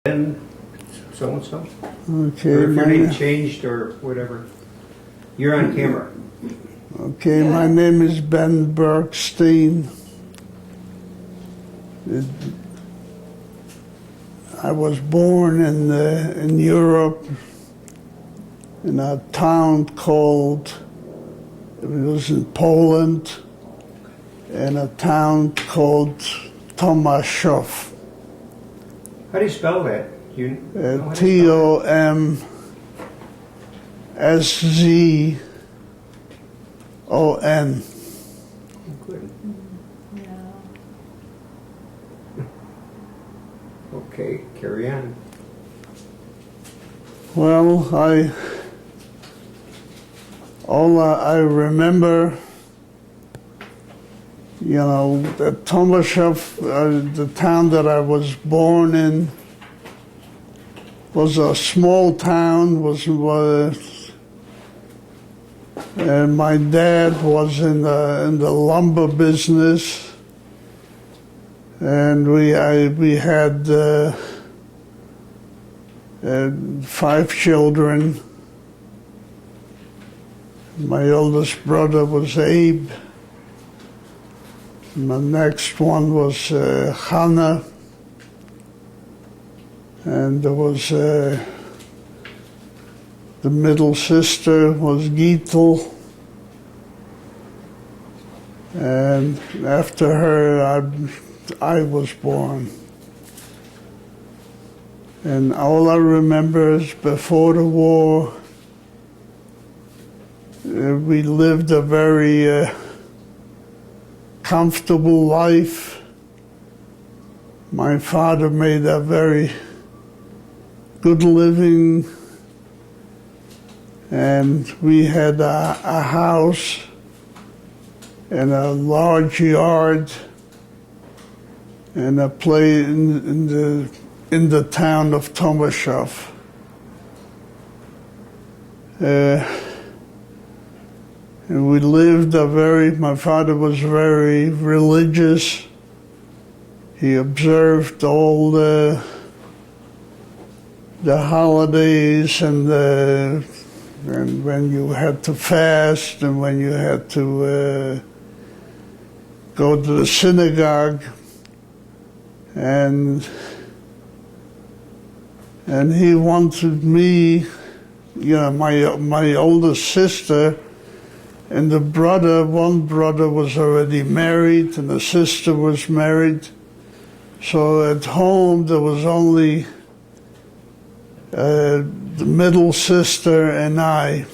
Ben so-and-so? Okay, Or if your name my, changed or whatever. You're on camera. okay, my name is Ben Bergstein. I was born in Europe in a town called, it was in Poland, in a town called Tomaszów. How do you spell that? Do you know how to spell Tomaszon. it? Good. Okay, carry on. Well, I remember, you know, that Tomaszów, the town that I was born in, was a small town. And my dad was in the lumber business, and we had 5 children. My oldest brother was Abe. My next one was Hannah, and there was the middle sister was Gitel, and after her I was born. And all I remember is before the war, we lived a very comfortable life. My father made a very good living, and we had a house and a large yard and a place in the town of Tomaszów. And we lived my father was very religious. He observed all the holidays and when you had to fast and when you had to go to the synagogue, and he wanted me, you know, my older sister and one brother was already married and the sister was married. So at home there was only the middle sister and I.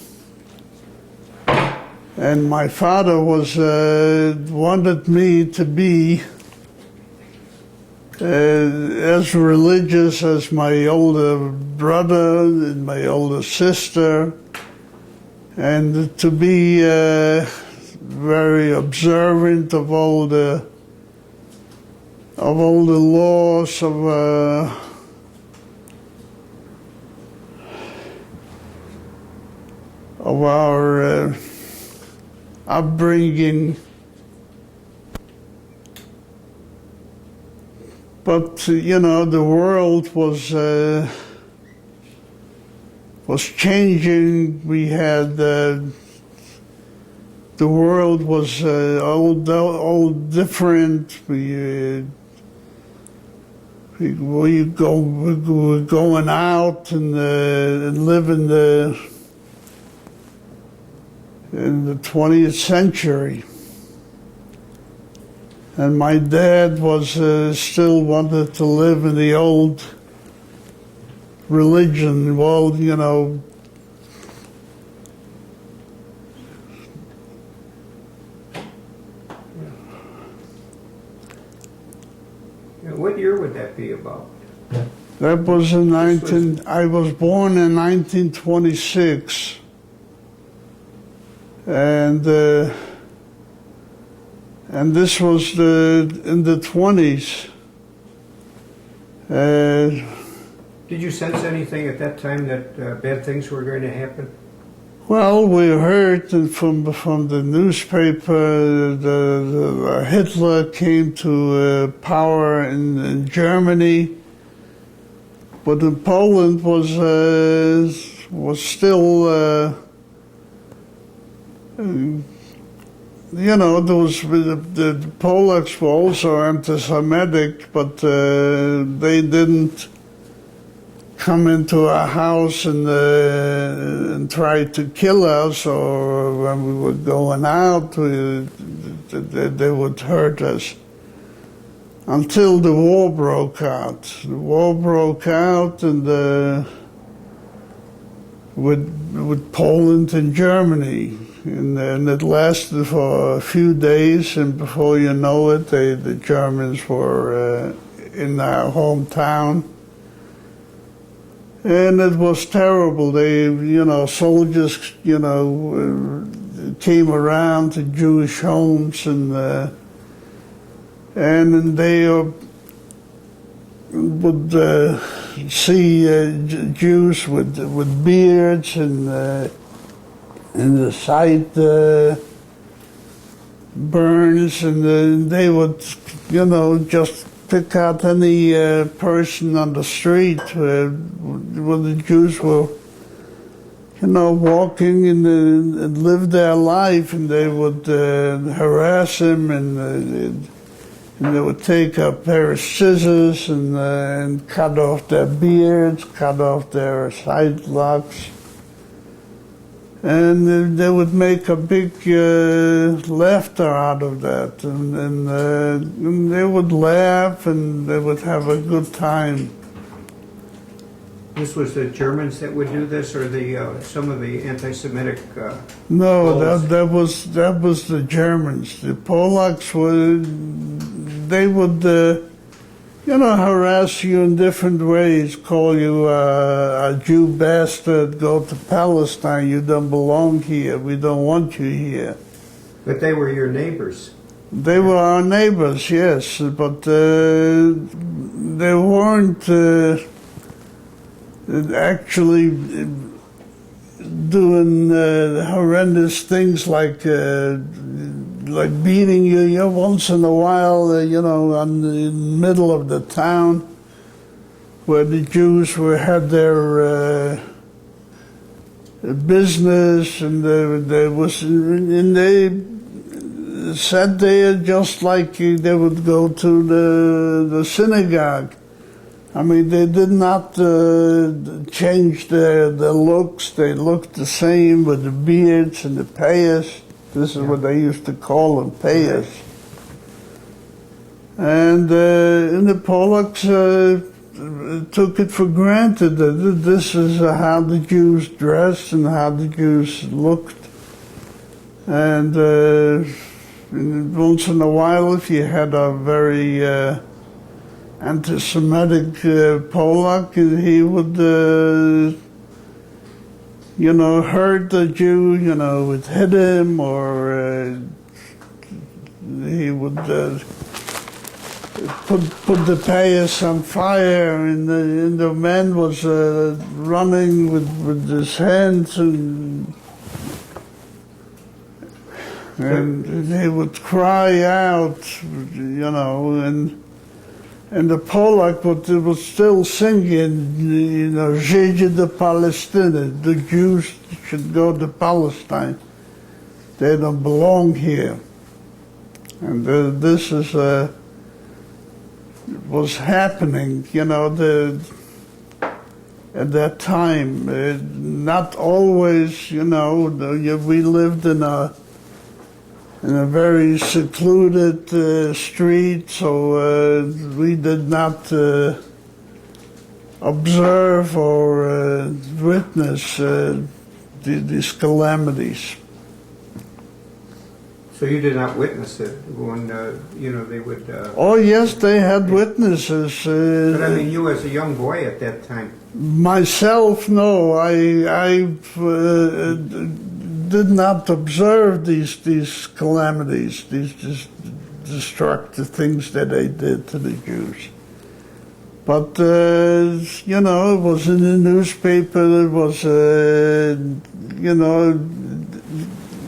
And my father wanted me to be as religious as my older brother and my older sister, and to be very observant of all the laws of our upbringing. But you know, the world was changing. We had the world was all different. We were going out and live in the 20th century. And my dad still wanted to live in the old religion. Well, you know, What year would that be about? that was I was born in 1926. And this was in the 20s. Did you sense anything at that time that bad things were going to happen? Well, we heard from the newspaper that Hitler came to power in Germany, but in Poland was still, the Polacks were also anti-Semitic, but they didn't come into our house and try to kill us, or when we were going out, they would hurt us. Until the war broke out. The war broke out and with Poland and Germany. And it lasted for a few days, and before you know it, the Germans were in our hometown. And it was terrible. Soldiers, came around to Jewish homes, and they would see Jews with beards, and the sight burns, and they would, just pick out any person on the street when the Jews were, walking and live their life, and they would harass him, and they would take a pair of scissors and cut off their beards, cut off their side locks. And they would make a big laughter out of that, and they would laugh, and they would have a good time. This was the Germans that would do this, or some of the anti-Semitic? No, that was the Germans. The Polacks they would harass you in different ways, call you a Jew bastard, go to Palestine, you don't belong here, we don't want you here. But they were your neighbors. They were our neighbors, yes, but they weren't actually doing horrendous things like beating you once in a while, in the middle of the town, where the Jews had their business, and they sat there just like they would go to the synagogue. I mean, they did not change their looks. They looked the same with the beards and the payas. This is what they used to call them, payas. And the Polacks took it for granted that this is how the Jews dressed and how the Jews looked. And once in a while, if you had a very anti-Semitic Polak, he would, hurt the Jew, would hit him, or he would put the payas on fire, and the man was running with his hands, and he would cry out, and the Polak was still singing, Żydzi do Palestine, the Jews should go to Palestine. They don't belong here. And this was happening, at that time. Not always, we lived in a very secluded street, so we did not observe or witness these calamities. So you did not witness it when, they would... Oh, yes, they had witnesses. But I mean, you as a young boy at that time. Myself, no. I did not observe these calamities, these destructive things that they did to the Jews. But, it was in the newspaper, it was,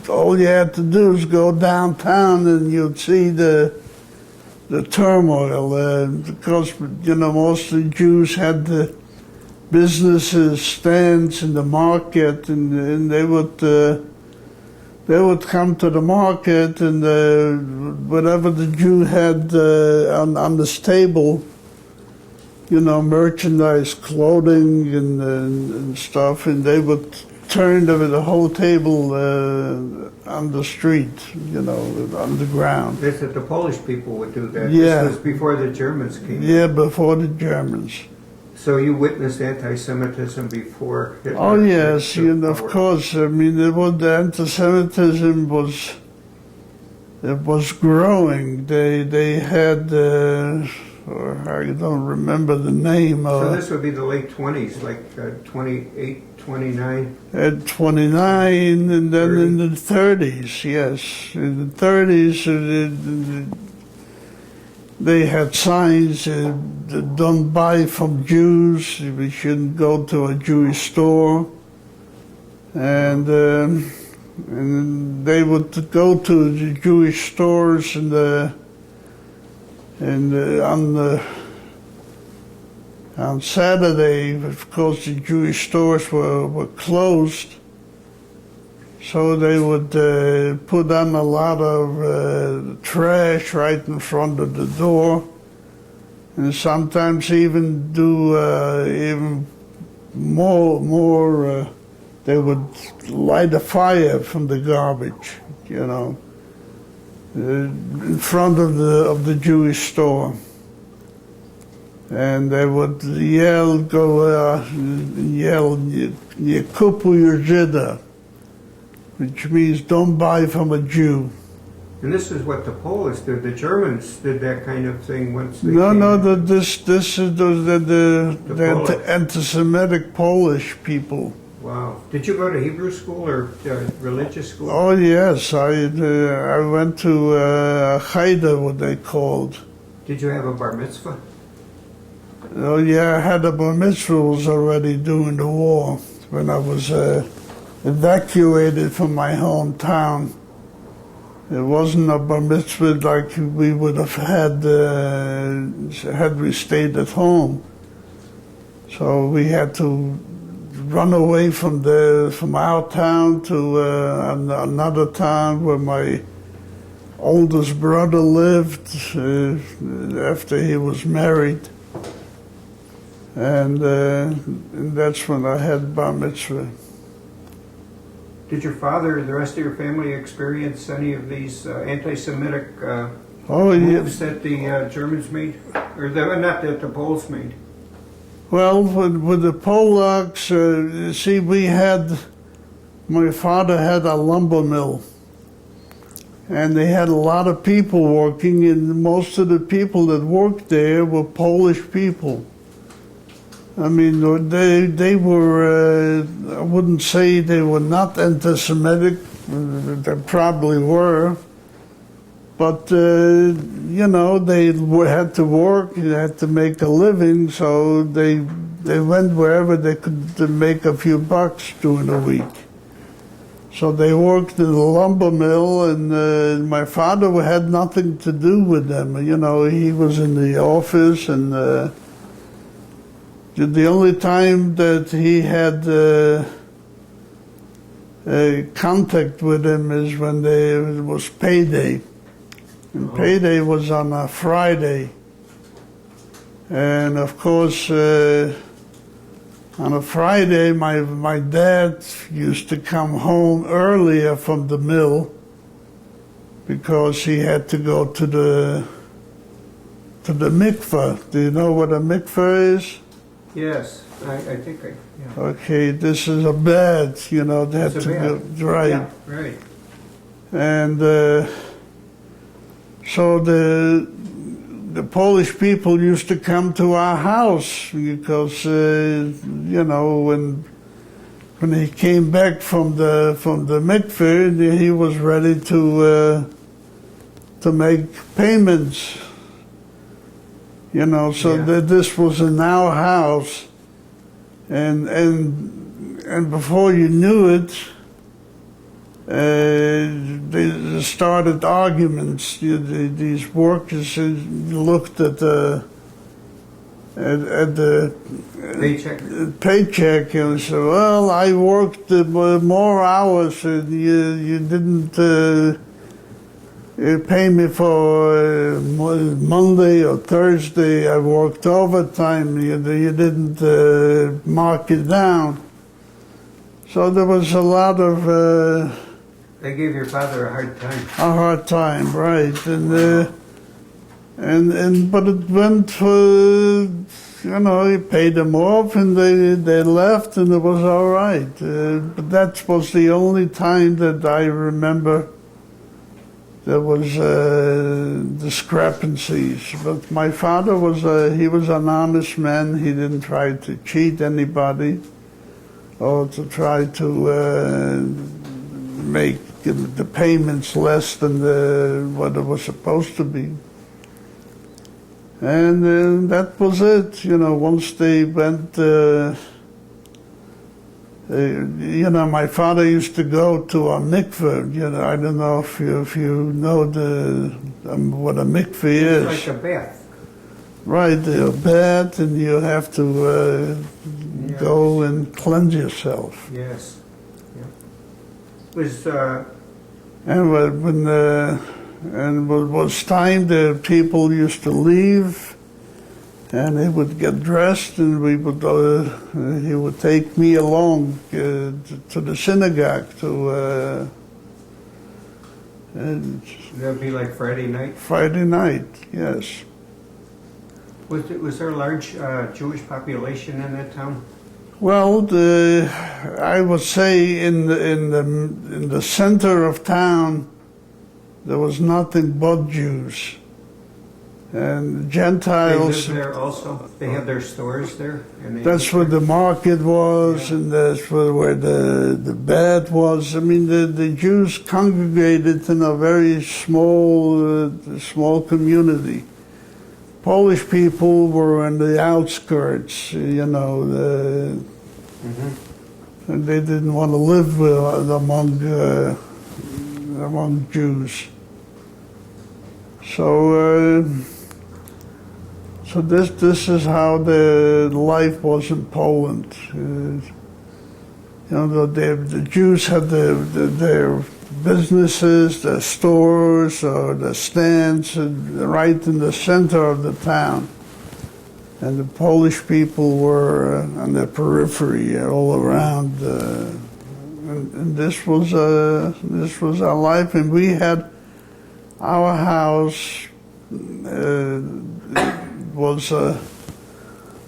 all you had to do is go downtown and you'd see the turmoil, because, most of the Jews had businesses, stands in the market, and they would come to the market, and whatever the Jew had on this table, you know, merchandise, clothing, and stuff, and they would turn the whole table on the street, you know, on the ground. That's that the Polish people would do that. Yeah. This was before the Germans came. Yeah, before the Germans. So you witnessed anti-Semitism before Hitler? Oh yes, took you know, of power. course. I mean, the anti-Semitism was growing. They had, or I don't remember the name. So this would be the late 20s, like 28, 29? At 29, and then in the 30s, yes. In the 30s, they had signs, don't buy from Jews, we shouldn't go to a Jewish store. And they would go to the Jewish stores on Saturday. Of course, the Jewish stores were closed, so they would put on a lot of trash right in front of the door, and sometimes even do even more. They would light a fire from the garbage, you know, in front of the Jewish store. And they would yell, "Yekupu Yezida," which means "Don't buy from a Jew." And this is what the Polish did. The Germans did that kind of thing once they No, came. no, this is the Polish. anti-Semitic Polish people. Wow. Did you go to Hebrew school or religious school? Oh yes, I went to Haida, what they called. Did you have a bar mitzvah? Oh yeah, I had a bar mitzvah was already during the war when I was evacuated from my hometown. It wasn't a bar mitzvah like we would have had we stayed at home. So we had to run away from our town to another town where my oldest brother lived after he was married. And that's when I had bar mitzvah. Did your father and the rest of your family experience any of these anti-Semitic Oh yeah. moves that the Germans made? Or not that the Poles made? Well, with the Polacks, see, my father had a lumber mill, and they had a lot of people working, and most of the people that worked there were Polish people. I mean, they were, I wouldn't say they were not anti-Semitic, they probably were, but, you know, they had to work, they had to make a living, so they went wherever they could to make a few bucks during the week. So they worked in the lumber mill, and my father had nothing to do with them. You know, he was in the office, and the only time that he had contact with him is when it was payday. And payday was on a Friday. And of course, on a Friday, my dad used to come home earlier from the mill because he had to go to the mikveh. Do you know what a mikveh is? Yes, I think I. Yeah. Okay, this is a bed, you know, they had It's a to go, bed. right. Yeah, right. And so the Polish people used to come to our house because, you know, when he came back from the mikveh, he was ready to make payments. You know, so Yeah. this was in our house, and before you knew it, they started arguments. These workers looked at at the Paycheck. and said, well, I worked more hours and you didn't pay me for Monday or Thursday. I worked overtime. You didn't mark it down. So there was a lot of... They gave your father a hard time. A hard time, right. But it went for, you paid them off and they left and it was all right. But that was the only time that I remember there was discrepancies. But my father he was an honest man. He didn't try to cheat anybody or to try to make the payments less than what it was supposed to be. And that was it. Once they went, my father used to go to a mikveh. I don't know if you know what a mikveh is. It's like a bath. Right, a bath, and you have to go and cleanse yourself. Yes. Yeah. Was and when it was time, the people used to leave, and they would get dressed, and he would take me along to the synagogue that would be like Friday night? Friday night, yes. Was there a large Jewish population in that town? Well, I would say in the center of town, there was nothing but Jews. And Gentiles... They lived there also? They had their stores there? That's where the market was, and that's where the bed was. I mean, the Jews congregated in a very small community. Polish people were on the outskirts, and they didn't want to live among Jews. So this is how the life was in Poland. The Jews had their businesses, their stores, or the stands right in the center of the town. And the Polish people were on the periphery all around. And this was our life. And we had our house was a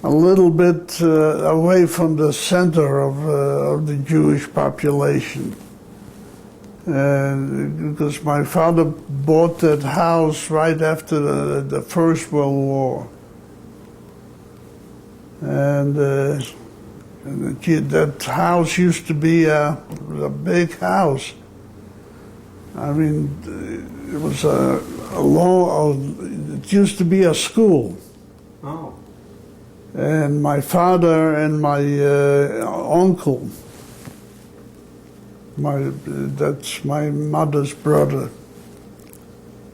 little bit away from the center of the Jewish population. Because my father bought that house right after the First World War. And that house used to be a big house. I mean, it was it used to be a school. Oh. And my father and my uncle, that's my mother's brother,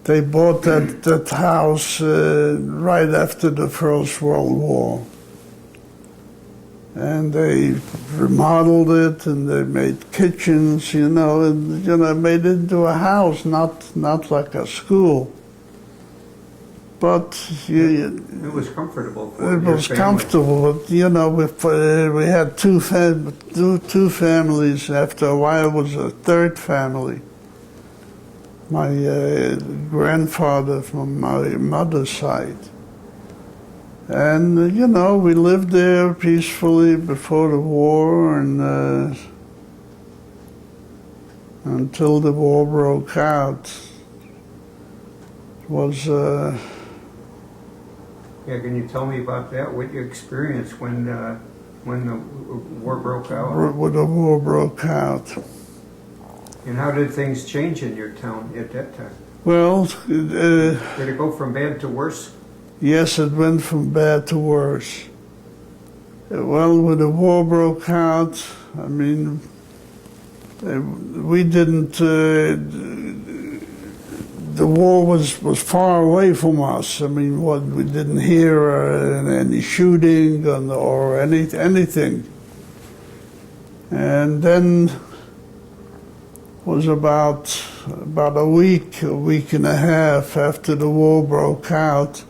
they bought that house right after the First World War. And they remodeled it, and they made kitchens, and made it into a house, not like a school. But it was comfortable for it was family. Comfortable, but we had two families. After a while, it was a third family. My grandfather from my mother's side. And, we lived there peacefully before the war, and until the war broke out. It was... Yeah, can you tell me about that? What you experienced when the war broke out? When the war broke out. And how did things change in your town at that time? Well... did it go from bad to worse? Yes, it went from bad to worse. Well, when the war broke out, I mean, we didn't the war was far away from us. I mean, we didn't hear any shooting or anything. And then was about a week and a half after the war broke out,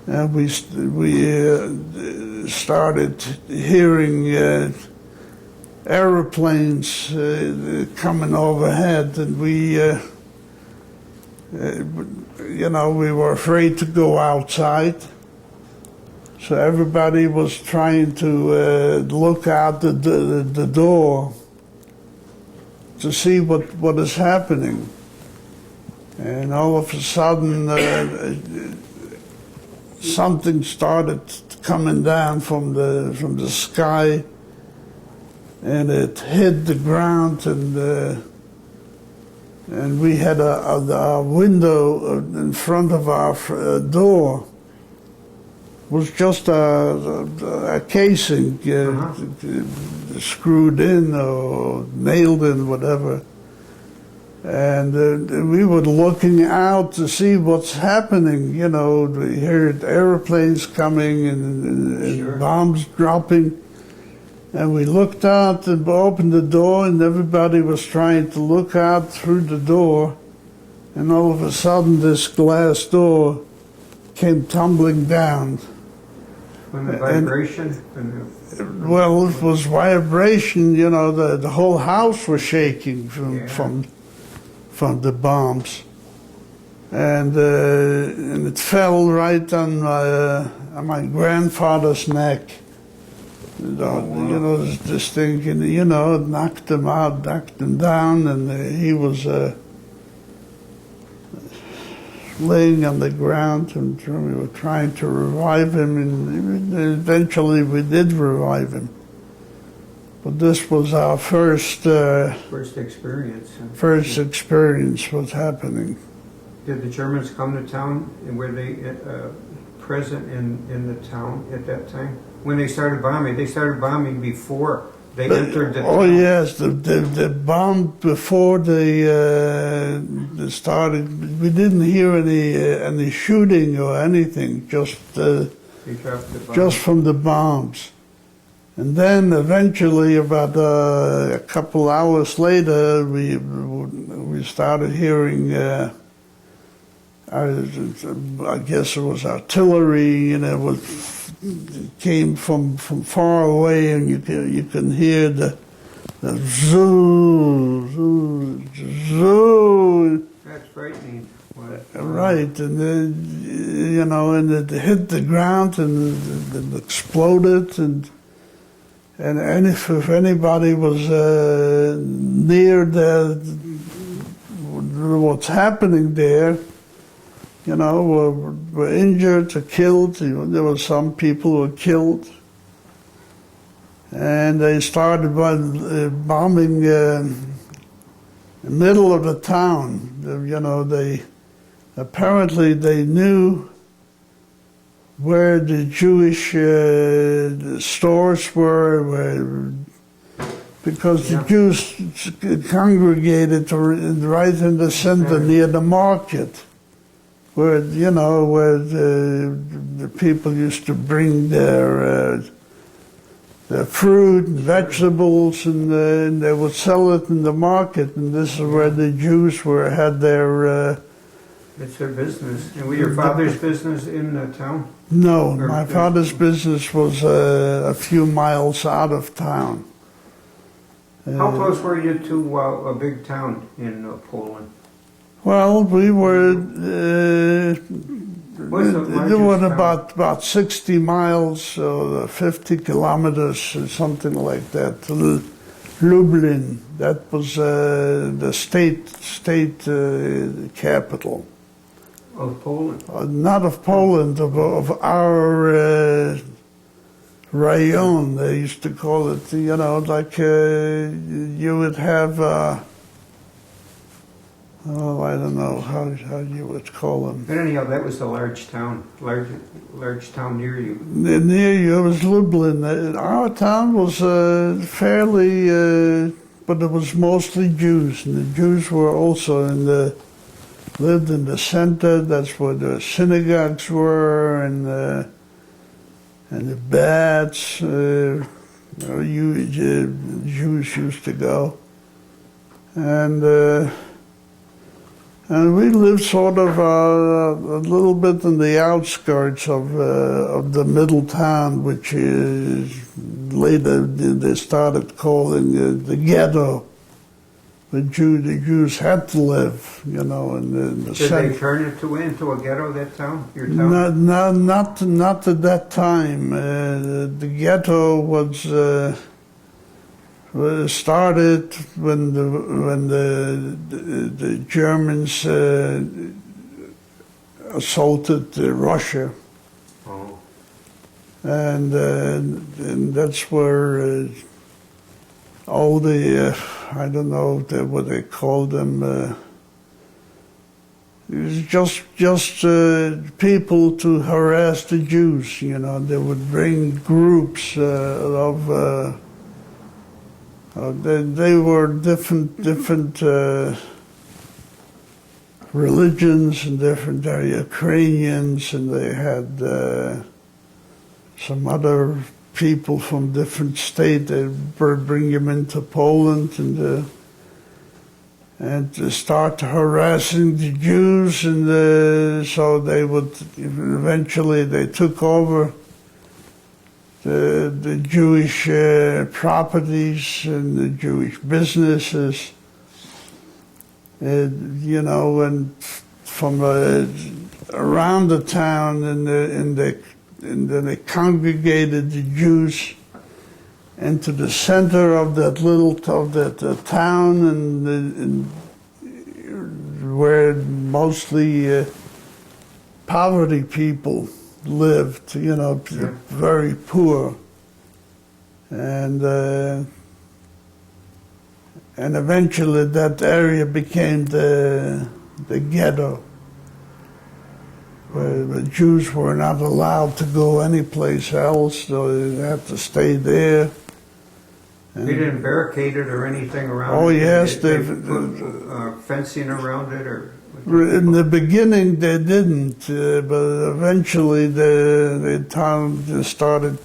and we started hearing airplanes coming overhead, and we were afraid to go outside. So everybody was trying to look out the door to see what is happening. And all of a sudden, something started coming down from the sky, and it hit the ground, and we had a window in front of our door. Was just a casing screwed in or nailed in, whatever. And we were looking out to see what's happening. You know, we heard airplanes coming and bombs dropping. And we looked out and opened the door, and everybody was trying to look out through the door. And all of a sudden, this glass door came tumbling down. From the vibration? Well, it was vibration, you know, the whole house was shaking from the bombs. And it fell right on my grandfather's neck. You know, this thing, you know, it knocked him out, knocked him down, and he was laying on the ground, and we were trying to revive him, and eventually we did revive him. But this was our first experience. First experience was happening. Did the Germans come to town, and were they present in the town at that time? When they started bombing before they entered the town. Oh yes, the bomb before they started. We didn't hear any shooting or anything, just from the bombs. And then eventually, about a couple hours later, we started hearing. I guess it was artillery, and it came from far away, and you can hear the zoo, zoo, zoo. That's frightening. Right, and you know, and it hit the ground, and it exploded, and if anybody was near what's happening there, you know, were injured or killed. There were some people who were killed. And they started bombing the middle of the town. You know, apparently they knew where the Jewish stores were, because the Jews congregated right in the center near the market, where the people used to bring their fruit and vegetables, and they would sell it in the market, and this is where the Jews had their. It's their business. And was your father's business in the town? No, my father's business was a few miles out of town. How close were you to a big town in Poland? Well, we were doing about 60 miles, 50 kilometers, or something like that, to Lublin. That was the state capital. Of Poland? Not of Poland, of our rayon, they used to call it, you know, like you would have, I don't know how you would call them. But anyhow, that was a large town near you. Near you, it was Lublin. Our town was fairly, but it was mostly Jews, and the Jews were also in the lived in the center. That's where the synagogues were, and the baths. Jews used to go, and we lived sort of a little bit in the outskirts of the middle town, which is later they started calling the ghetto. The Jews had to live, in the Did center. they turn it into a ghetto, that town, your town? Not at that time. The ghetto was started when the Germans assaulted Russia, Oh. and that's where all the I don't know what they called them. It was just people to harass the Jews. They would bring groups of. They were different religions and different. They're Ukrainians, and they had some other people from different states. They would bring them into Poland and to start harassing the Jews, and so they would eventually they took over the Jewish properties and the Jewish businesses, and from around the town, and then they congregated the Jews into the center of that town, and where mostly poverty people lived, very poor, and eventually that area became the ghetto, where the Jews were not allowed to go anyplace else, so they had to stay there. They didn't barricade it or anything around it? Oh, yes. They put fencing around it? Or In the beginning they didn't, but eventually the town started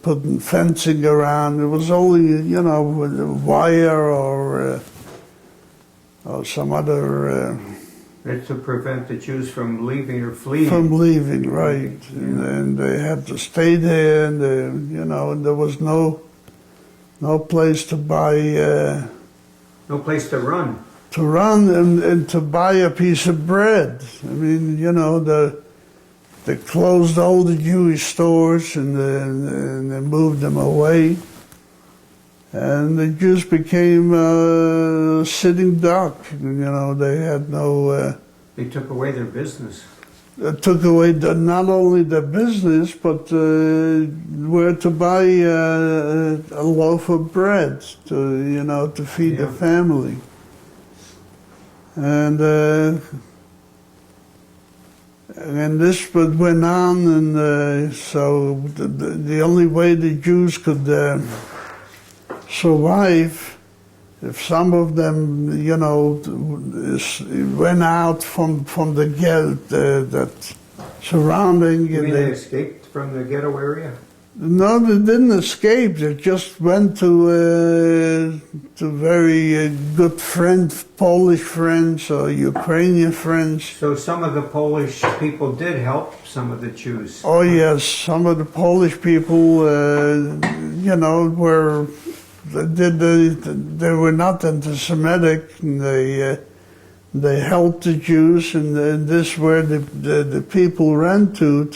putting fencing around. It was only, with wire or some other... It's to prevent the Jews from leaving or fleeing. From leaving, right. Yeah. And they had to stay there, and and there was no place to buy... No place to run. To run and to buy a piece of bread. I mean, they closed all the Jewish stores, and they moved them away. And the Jews became a sitting duck. They had no... They took away their business. Took away not only their business, but where to buy a loaf of bread to feed the family. And this went on, and so the only way the Jews could survive, if some of them, went out from the ghetto, that surrounding. You mean they escaped from the ghetto area? No, they didn't escape. They just went to very good friends, Polish friends or Ukrainian friends. So some of the Polish people did help some of the Jews? Oh yes, some of the Polish people, were they were not anti-Semitic, and they helped the Jews, and this where the people ran to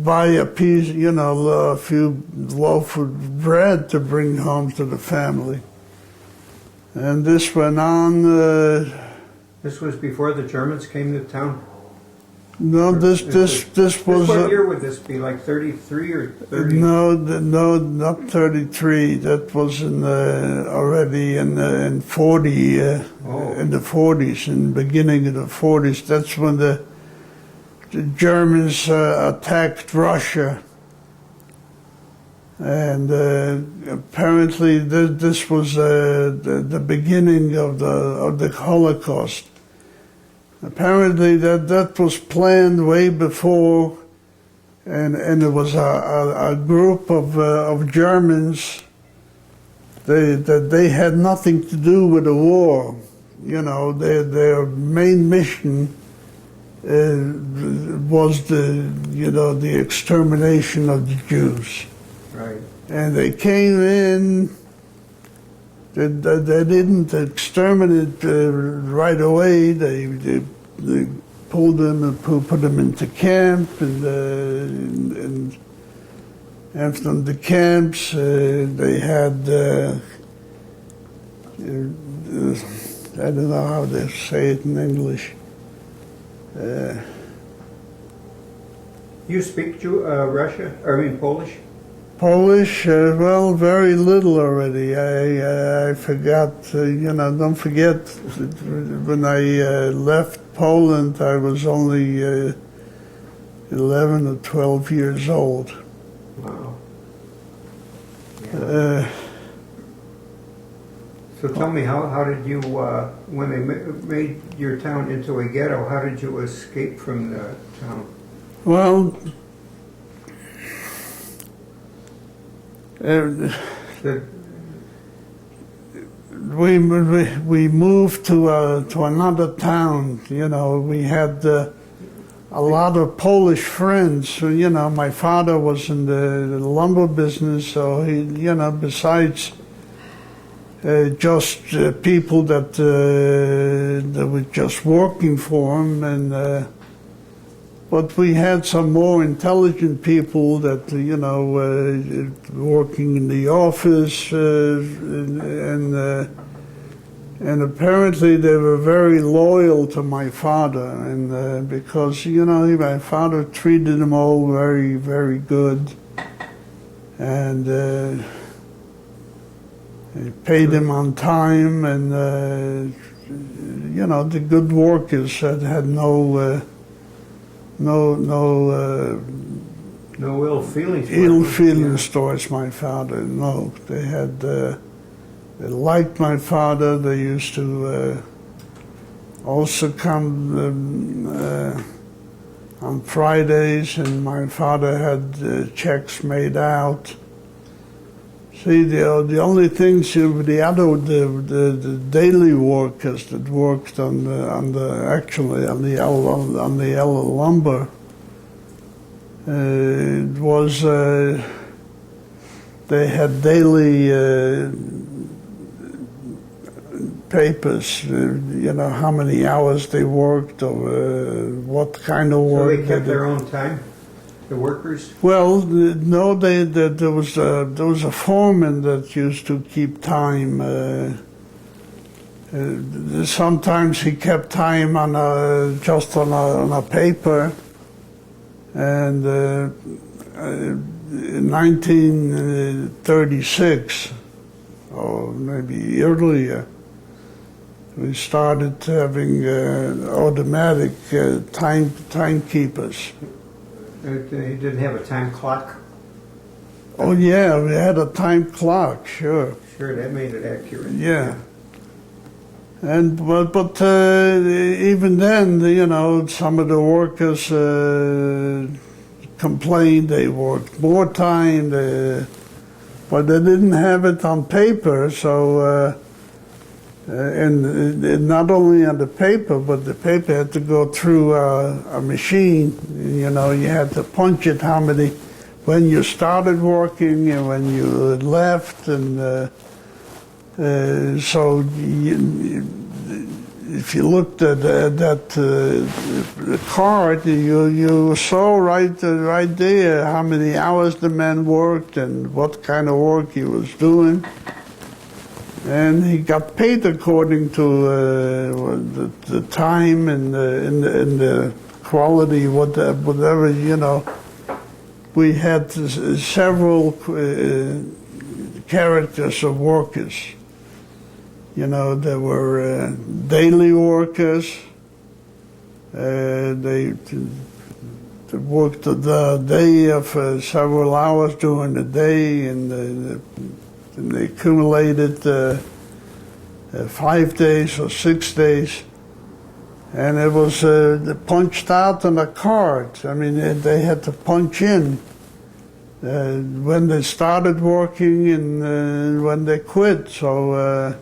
buy a piece, a few loaf of bread to bring home to the family. And this went on. This was before the Germans came to town? No, this was. What year would this be? Like 33 or 30? No, not 33. That was already in 40. In the 40s, in the beginning of the 40s. That's when the Germans attacked Russia, And apparently this was the beginning of the Holocaust. Apparently that was planned way before, and it was a group of Germans. They had nothing to do with the war. You know, their main mission was the extermination of the Jews. Right. And they came in. They didn't exterminate right away. They pulled them and put them into camp, and after the camps they had I don't know how they say it in English. You speak Polish? Polish, well, very little already. I forgot, don't forget, when I left Poland, I was only 11 or 12 years old. Wow. Yeah. So tell me, how did you, when they made your town into a ghetto, how did you escape from the town? Well, we moved to another town. We had a lot of Polish friends. My father was in the lumber business, so he, besides just people that were just working for him, and but we had some more intelligent people that, working in the office, and apparently they were very loyal to my father, and because, my father treated them all very, very good, and he paid them on time, and, the good workers had no ill feelings. Ill feelings towards my father. No, they had. They liked my father. They used to also come on Fridays, and my father had checks made out. See, the only things the daily workers that worked on the yellow lumber was they had daily papers, how many hours they worked or what kind of work. So they kept their own time, the workers? Well, no, there was a foreman that used to keep time. Sometimes he kept time on just on a paper, and in 1936, or maybe earlier, we started having automatic timekeepers. They didn't have a time clock? Oh yeah, we had a time clock, sure. Sure, that made it accurate. Yeah. And but even then, some of the workers complained they worked more time, but they didn't have it on paper. So, and not only on the paper, but the paper had to go through a machine. You had to punch it when you started working and when you left, and so if you looked at that card, you saw right there how many hours the man worked and what kind of work he was doing. And he got paid according to the time and the quality, whatever, We had several characters of workers. There were daily workers. they worked the day of several hours during the day, and they accumulated 5 days or 6 days. And it was punched out on a card. I mean, they had to punch in when they started working and when they quit. So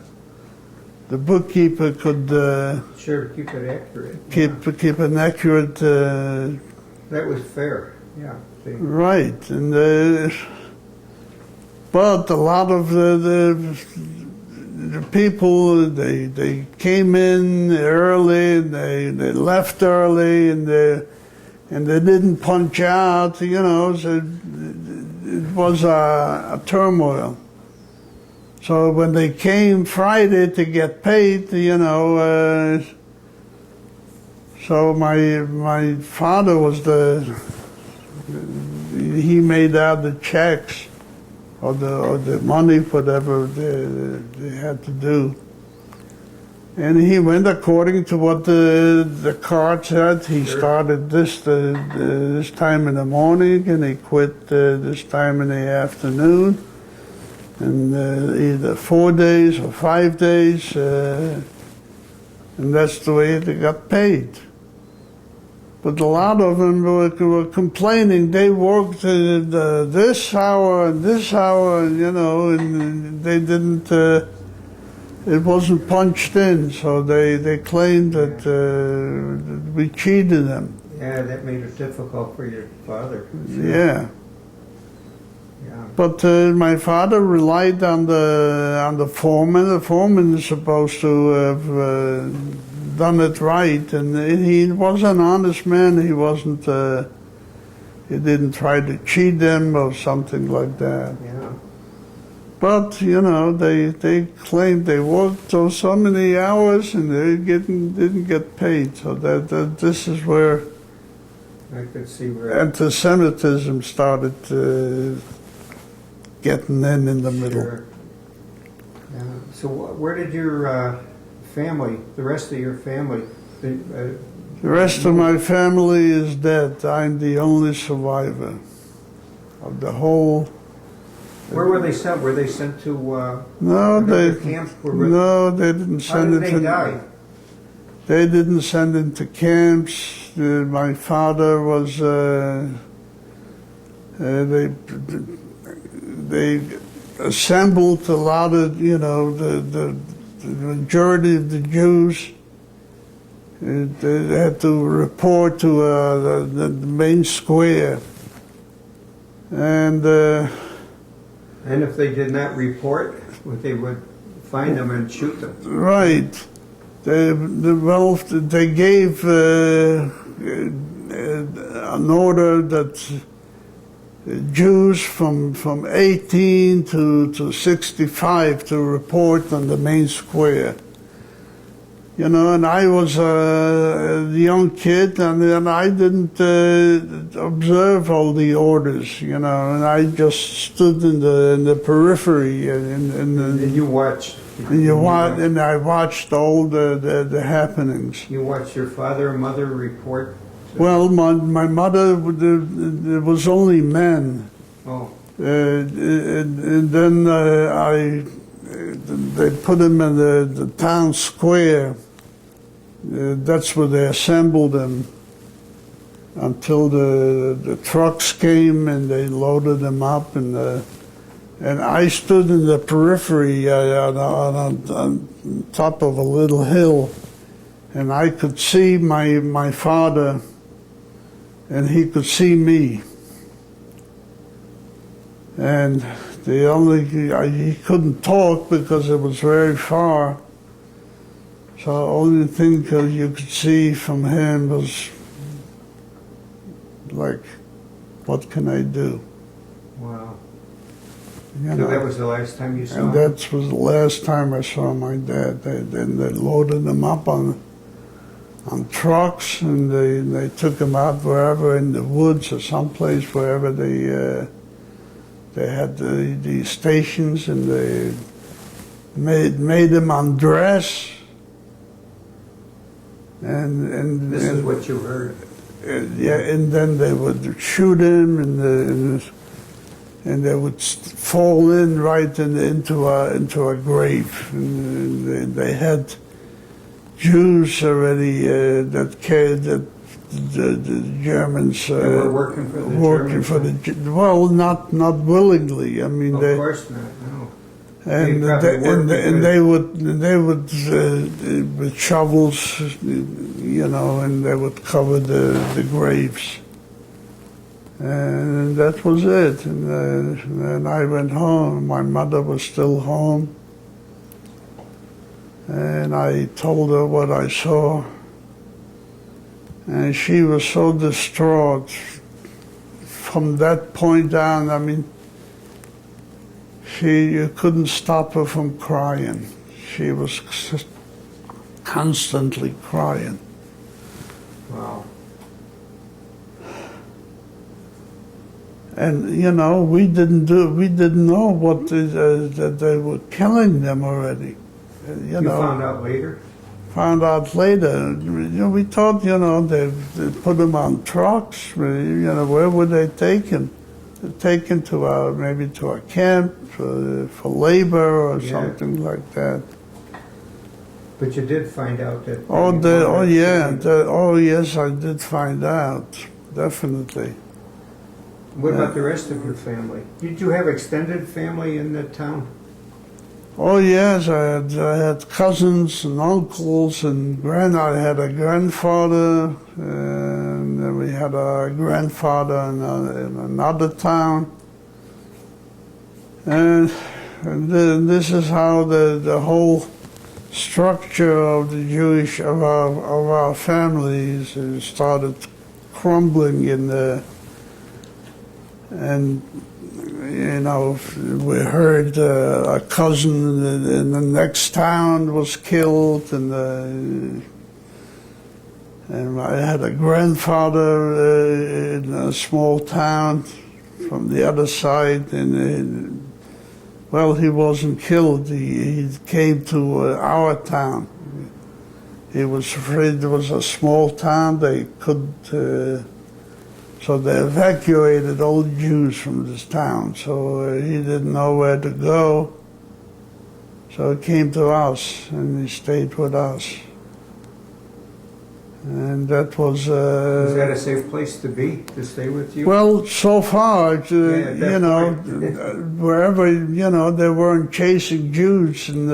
the bookkeeper could Sure, keep it accurate. keep an accurate. That was fair, yeah. See. Right, and but a lot of the people, they came in early, they left early, and they didn't punch out. You know, so it was a turmoil. So when they came Friday to get paid, you know, so my father was he made out the checks or the money, whatever they had to do. And he went according to what the card said. He started this time in the morning, and he quit this time in the afternoon. And either 4 days or 5 days, and that's the way they got paid. But a lot of them were complaining. They worked this hour and this hour, you know, and they didn't. It wasn't punched in, so they claimed that we cheated them. Yeah, that made it difficult for your father. Sure. Yeah. Yeah. But my father relied on the foreman. The foreman is supposed to have done it right, and he was an honest man. He wasn't. He didn't try to cheat them or something like that. Yeah. But you know, they claimed they worked so many hours and they didn't get paid. So that this is where I could see where anti-Semitism started getting in the middle. Sure. Yeah. So where did your family, the rest of your family, The rest of my family is dead. I'm the only survivor of the whole. where were they sent? Were they sent to No, they camps? no, they didn't How send did it they to. die? They didn't send him to camps. My father was. They assembled a lot of, you know, the majority of the Jews. They had to report to the main square, and if they did not report, they would find them and shoot them. right. They gave an order that Jews from 18 to 65 to report on the main square. You know, and I was a young kid, and I didn't observe all the orders, you know, and I just stood in the periphery And you watched. and I watched all the happenings. You watched your father and mother report. Well, my mother, there was only men. Oh. And then they put him in the town square. That's where they assembled him until the trucks came and they loaded him up. And I stood in the periphery on top of a little hill, and I could see my father, and he could see me. And he couldn't talk because it was very far. So the only thing you could see from him was like, what can I do? Wow. You So know? that was the last time you saw And him? that was the last time I saw my dad. Then they loaded him up on trucks, and they took him out wherever in the woods or someplace, wherever they had the stations, and they made him undress. And This is what you heard. yeah, and then they would shoot him, and they would fall in right into a grave. And they had Jews already that carried that the Germans They were working for the working Germans. for the well, not willingly. I mean, Of they. course not, no. And they would with shovels, you know, and they would cover the graves, and that was it. And I went home. My mother was still home, and I told her what I saw, and she was so distraught. From that point on, I mean, you couldn't stop her from crying. She was constantly crying. Wow. And you know, we didn't know what that they were killing them already. You know, found out later? Found out later. You know, we thought, you know, they put them on trucks. You know, where would they take them? Taken to maybe to a camp for labor or something like that. But you did find out that. Yes, I did find out, definitely. What about the rest of your family? Did you have extended family in the town? Oh yes, I had cousins and uncles and I had a grandfather, and then we had a grandfather in another town, and this is how the whole structure of the Jewish of our families started crumbling and. You know, we heard a cousin in the next town was killed, and I had a grandfather in a small town from the other side, and well, he wasn't killed. He came to our town. He was afraid it was a small town. They could. So they evacuated all the Jews from this town, so he didn't know where to go. So he came to us, and he stayed with us. And that was... was that a safe place to be, to stay with you? Well, so far, you know, wherever, you know, they weren't chasing Jews and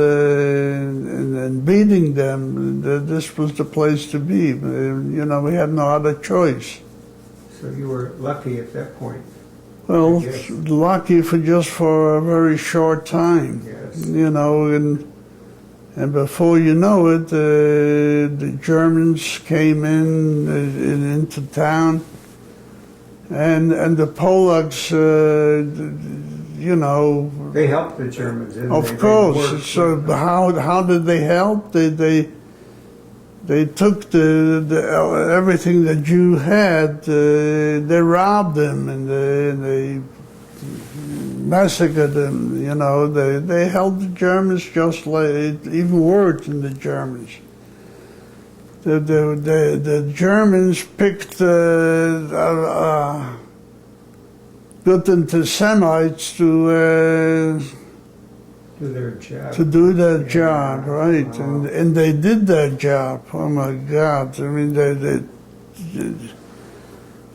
beating them, this was the place to be. You know, we had no other choice. So you were lucky at that point. Well, lucky for a very short time. Yes. You know, and before you know it, the Germans came into town, and the Polacks, you know. They helped the Germans, didn't they? Of course. So how did they help? They took everything the Jew had. They robbed them and they massacred them. You know, they held the Germans just like even worse than the Germans. The Germans picked good anti-Semites to do their job, right? Wow. And they did their job. Oh my God! I mean,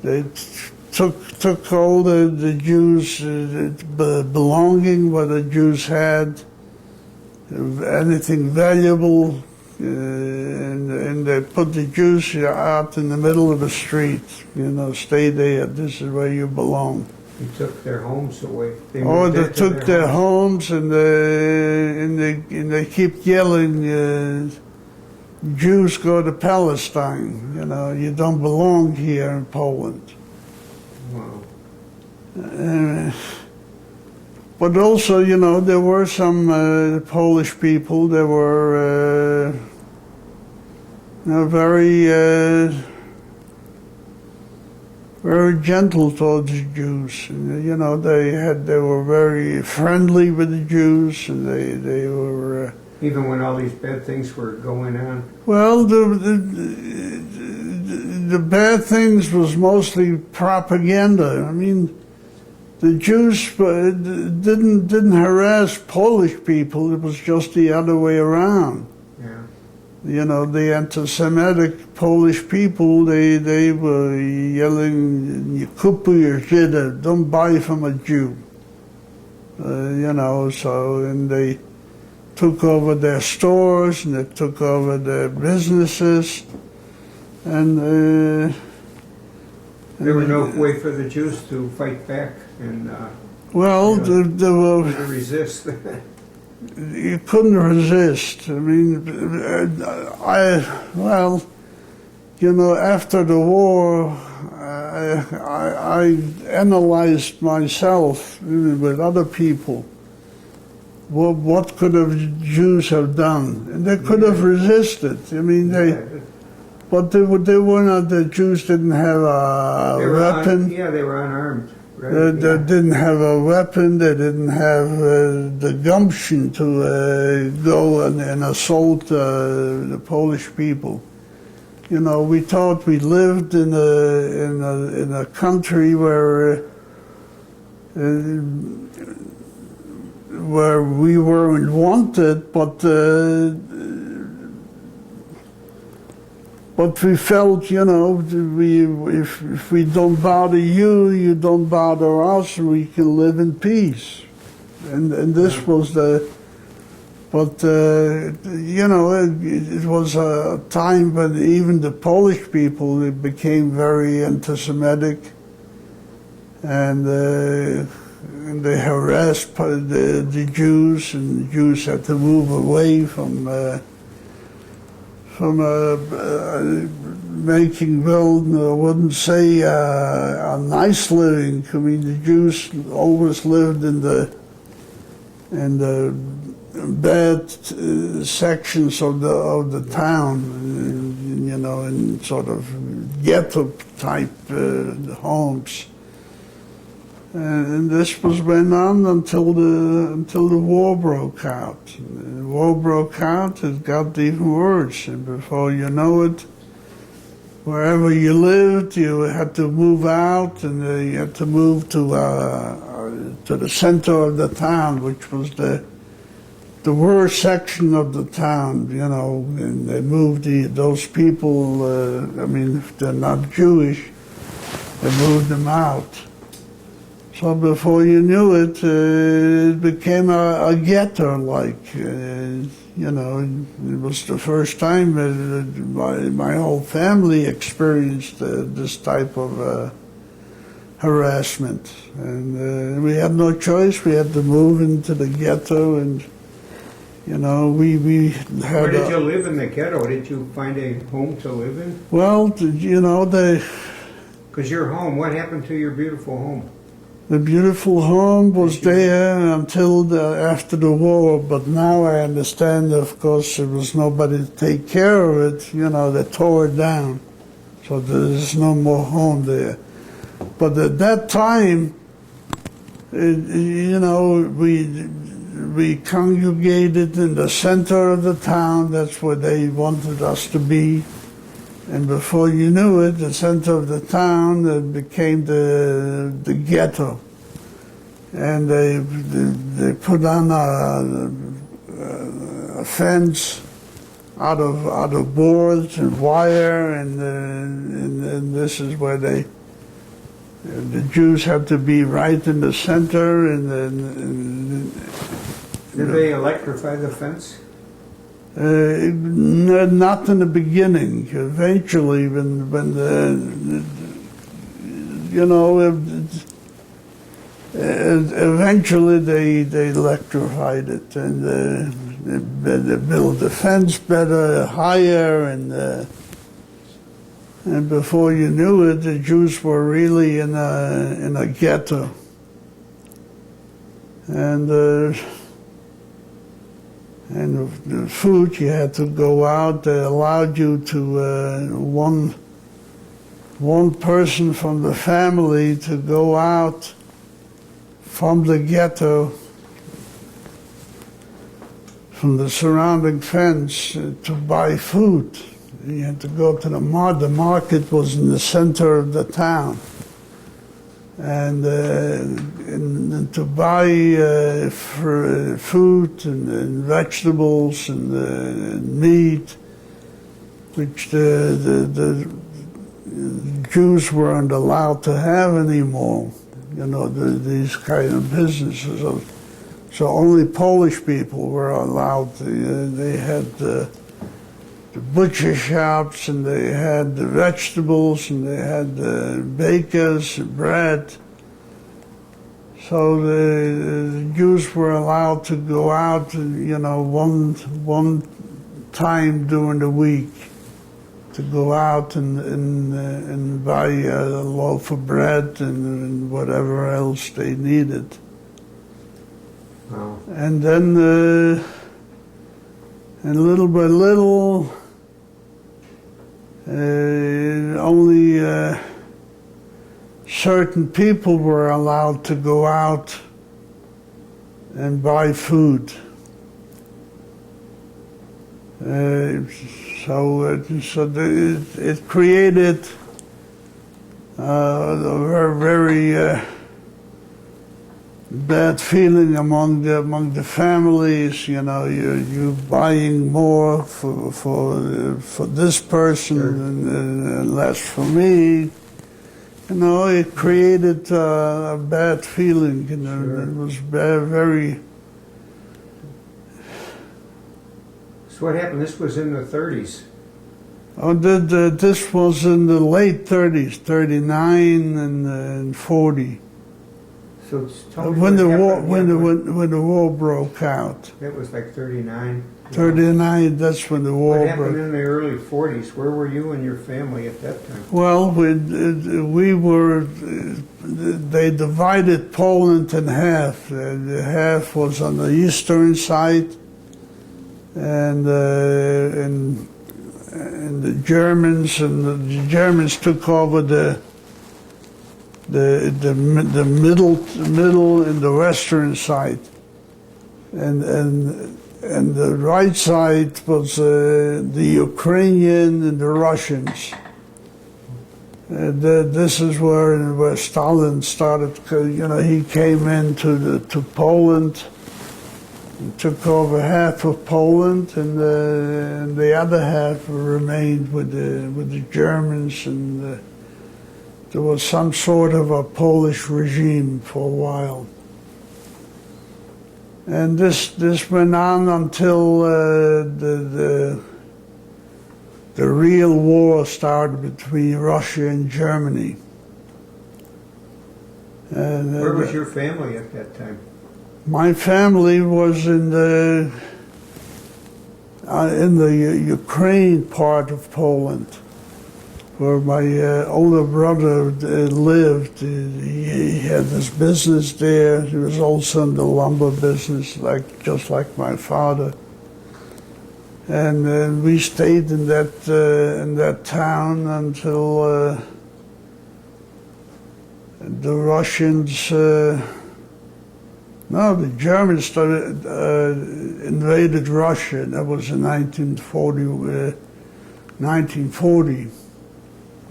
they took all the Jews' belonging, what the Jews had, anything valuable, and they put the Jews out in the middle of the street. You know, stay there. This is where you belong. They took their homes away. They took their homes, and they keep yelling, Jews go to Palestine. You know, you don't belong here in Poland. Wow. But also, you know, there were some Polish people that were very gentle towards the Jews. And, you know, they were very friendly with the Jews, and they were... even when all these bad things were going on? Well, the bad things was mostly propaganda. I mean, the Jews didn't harass Polish people. It was just the other way around. Yeah. You know, the anti-Semitic Polish people, they were yelling, "You kupujesz Żyda, don't buy from a Jew." You know, so, and they took over their stores, and they took over their businesses, and There was no way for the Jews to fight back and well, there were, to resist. you couldn't resist. I mean, well, you know, after the war, I analyzed myself with other people. What could have Jews have done? And they could have resisted. I mean, but they were not. The Jews didn't have a weapon. They were unarmed. Right? They didn't have a weapon. They didn't have the gumption to go and assault the Polish people. You know, we thought we lived in a country where we weren't wanted, but we felt, you know, if we don't bother you, you don't bother us, we can live in peace. And this was but you know, it was a time when even the Polish people, they became very anti-Semitic, and they harassed the Jews, and the Jews had to move away from making, well, I wouldn't say a nice living. I mean, the Jews always lived in the bad sections of the town, you know, in sort of ghetto type homes. And this went on until the war broke out. The war broke out, it got even worse, and before you know it, wherever you lived, you had to move out, and you had to move to the center of the town, which was the worst section of the town, you know. And they moved those people. I mean, if they're not Jewish, they moved them out. So before you knew it, it became a ghetto, like, you know. It was the first time my whole family experienced this type of harassment. And we had no choice. We had to move into the ghetto, and, you know, we had... Where did you live in the ghetto? Did you find a home to live in? Well, you know, Because your home, what happened to your beautiful home? The beautiful home was there until after the war, but now I understand, of course, there was nobody to take care of it. You know, they tore it down, so there's no more home there. But at that time, you know, we congregated in the center of the town. That's where they wanted us to be. And before you knew it, the center of the town became the ghetto. And they put on a fence out of boards and wire, and this is where the Jews had to be right in the center. Did they electrify the fence? Not in the beginning. Eventually, when you know, eventually they electrified it, and they built the fence better, higher, and before you knew it, the Jews were really in a ghetto, and the food, you had to go out. They allowed you to one person from the family to go out from the ghetto, from the surrounding fence, to buy food. You had to go to the market. The market was in the center of the town. And to buy fruit and vegetables and meat, which the Jews weren't allowed to have anymore, these kind of businesses. So only Polish people were allowed. They had the butcher shops, and they had the vegetables, and they had the bakers, bread. So the Jews were allowed to go out, one time during the week, to go out and buy a loaf of bread and whatever else they needed. Wow. And then, and little by little, only certain people were allowed to go out and buy food. So it created a very bad feeling among the families. You buying more for this person, sure, and less for me. It created a bad feeling. Sure. It was very. So what happened? This was in the 30s. Oh, this was in the late 30s, 39 and 40. So tell me When the what war happened. when the war broke out. That was like 39. 39. That's when the war What happened broke. in the early 40s? Where were you and your family at that time? Well, we were. They divided Poland in half. The half was on the eastern side, and the Germans took over the middle and the western side, and the right side was the Ukrainian and the Russians. This is where Stalin started. He came into to Poland, and took over half of Poland, and the other half remained with the Germans, and there was some sort of a Polish regime for a while. And this went on until the real war started between Russia and Germany. And, Where was your family at that time? My family was in the Ukraine part of Poland, where my older brother lived. He had this business there. He was also in the lumber business, just like my father. And we stayed in that town until the Russians. The Germans started invaded Russia. That was in 1940. 1940.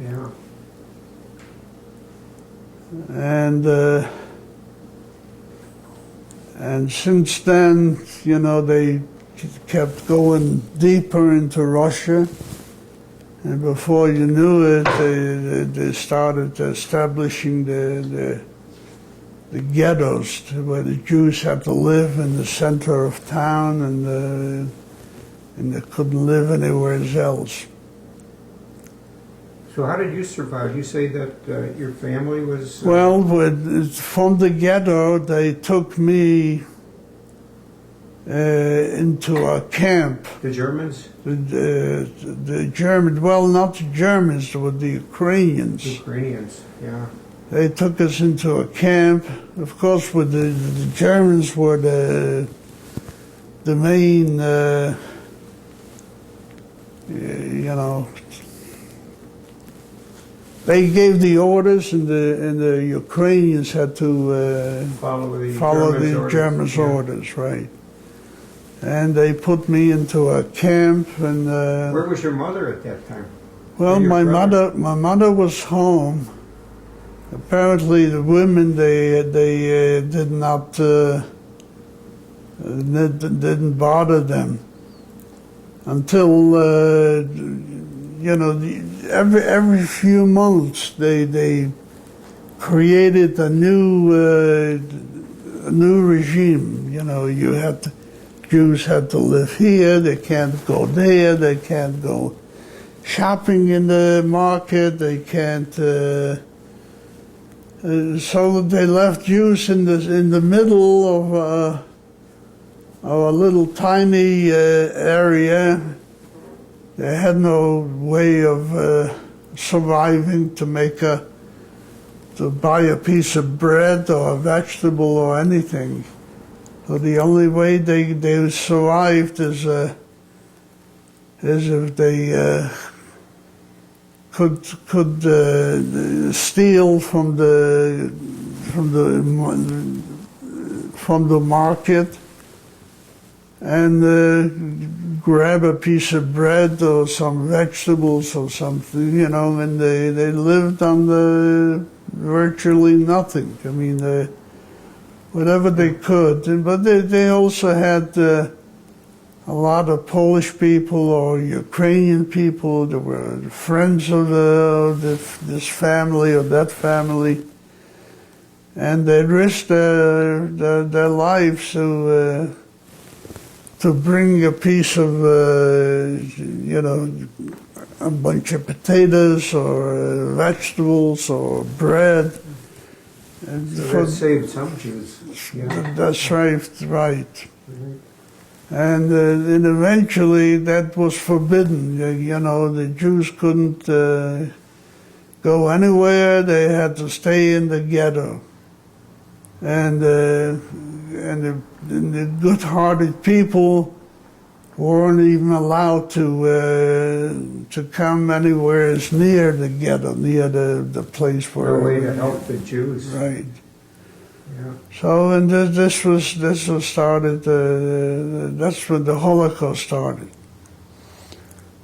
Yeah. And since then, they kept going deeper into Russia, and before you knew it, they started establishing the ghettos where the Jews had to live in the center of town, and they couldn't live anywhere else. So how did you survive? You say that your family was... Well, from the ghetto, they took me into a camp. The Germans? The Germans, well, not the Germans, but the Ukrainians. The Ukrainians, yeah. They took us into a camp. Of course, with the Germans were the main, they gave the orders, and the Ukrainians had to Follow the Germans' yeah. orders, right? and they put me into a camp. And Where was your mother at that time? well, And your brother? my mother was home. Apparently, the women they did not didn't bother them until every few months they created a new regime. Jews had to live here. They can't go there. They can't go shopping in the market. They can't. So they left Jews in the middle of a little tiny area. They had no way of surviving to buy a piece of bread or a vegetable or anything. So the only way they survived is if they could steal from the market and grab a piece of bread or some vegetables or something, and they lived on virtually nothing. I mean, whatever they could. But they also had a lot of Polish people or Ukrainian people that were friends of this family or that family. And they risked their lives to bring a piece of, a bunch of potatoes or vegetables or bread. And So that saved some Jews. Yeah. That's right. Mm-hmm. And eventually that was forbidden. The Jews couldn't go anywhere. They had to stay in the ghetto. And the good-hearted people weren't even allowed to come anywhere as near the ghetto, near the place where. No way to help the Jews. Right. Yeah. So, and this was started. That's when the Holocaust started.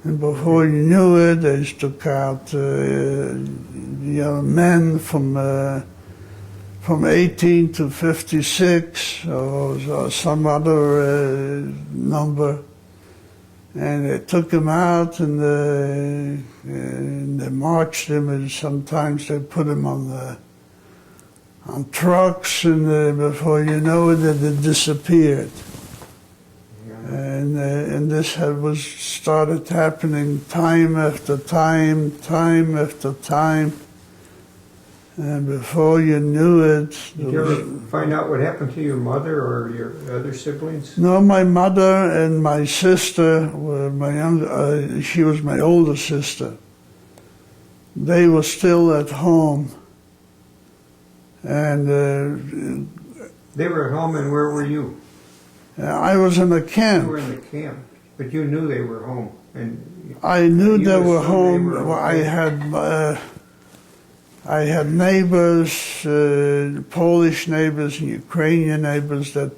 And before you knew it, they took out men from 18 to 56 or some other number, and they took them out and they marched them, and sometimes they put them on trucks, and before you know it, they disappeared. Yeah. And this was started happening time after time after time. And before you knew it... Did you ever find out what happened to your mother or your other siblings? No, my mother and my sister were she was my older sister. They were still at home. And... They were at home, and where were you? I was in a camp. You were in the camp, but you knew they were home. And I knew they were home. They were I had neighbors, Polish neighbors and Ukrainian neighbors that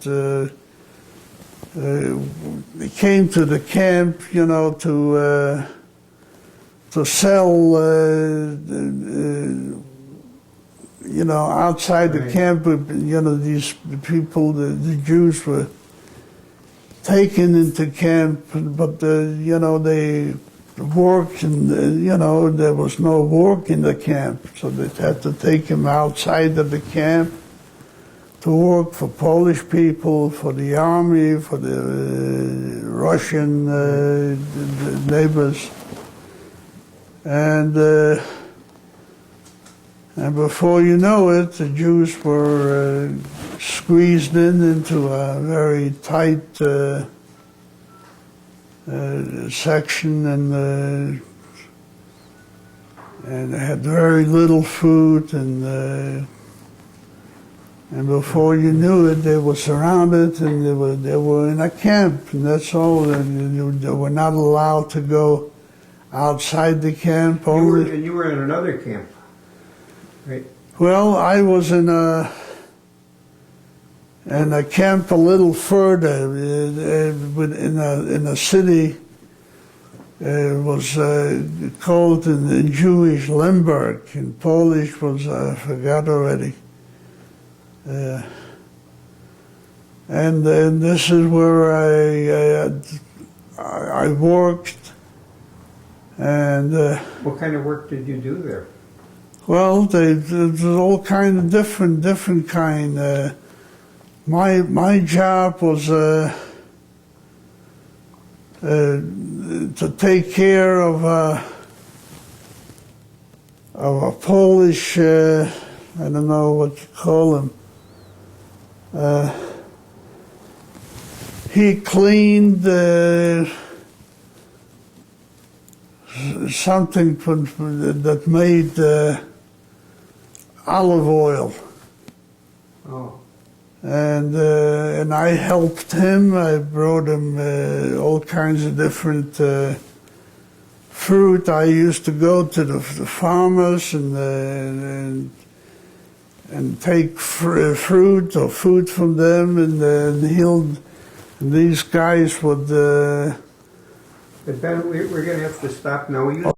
they came to the camp, to sell, outside the camp. These people, the Jews were taken into camp, but they worked, and there was no work in the camp, so they had to take him outside of the camp to work for Polish people, for the army, for the Russian neighbors, and before you know it, the Jews were squeezed into a very tight section, and they had very little food, and before you knew it, they were surrounded, and they were in a camp, and that's all. And they were not allowed to go outside the camp. You were in another camp, right? Well, I was in And I camped a little further in a city. It was called in Jewish Lemberg. In Polish was I forgot already. And this is where I worked. And What kind of work did you do there? well, there's all kind of different kind. My job was to take care of a Polish, I don't know what you call him. He cleaned something that made olive oil. Oh. And I helped him. I brought him all kinds of different fruit. I used to go to the farmers and take fruit or food from them, and these guys would. But Ben, we're going to have to stop now.